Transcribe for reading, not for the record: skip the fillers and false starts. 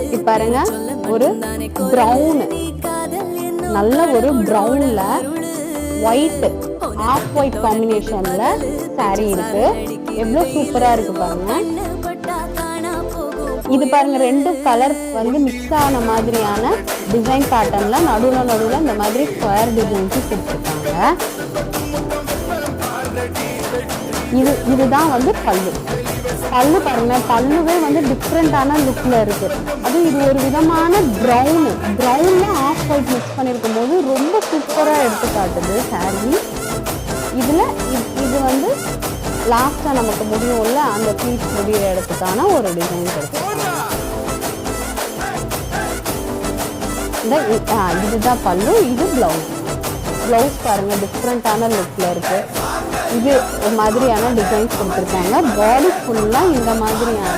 இது பாருங்க, ஒரு ப்ரௌன், நல்ல ஒரு ப்ரௌன்ல ஒயிட், ஆஃப் ஒயிட் காம்பினேஷன்ல saree இருக்கு. எவ்வளோ சூப்பரா இருக்கு பாருங்க. இது பாருங்க, ரெண்டு கலர் வந்து மிக்ஸ் ஆன மாதிரியான டிசைன் பேட்டர்ன்ல நடுவில் இந்த மாதிரி ஸ்கொயர் டிசைன்ஸ் கொடுத்துருக்காங்க. இதுதான் வந்து பல்லு பாருங்க. பல்லுவே வந்து டிஃப்ரெண்டான லுக்ல இருக்கு. அது இது ஒரு விதமான ப்ரௌன்ல ஆஃப் ஒயிட் மிக்ஸ் பண்ணிருக்கும் போது ரொம்ப சூப்பரா எடுத்து காட்டுது saree. இதுல இது வந்து லாஸ்டா நமக்கு முடியும்ல, அந்த பீஸ் முடிகிற இடத்துக்கான ஒரு டிசைன் கொடுத்துருக்காங்க. இதுதான் பல்லு, இது பிளவுஸ் பாருங்க, டிஃப்ரெண்டான லுக்ல இருக்கு. இது மாதிரியான டிசைன்ஸ் கொடுத்துருக்காங்க. பாடி ஃபுல்லா இந்த மாதிரியான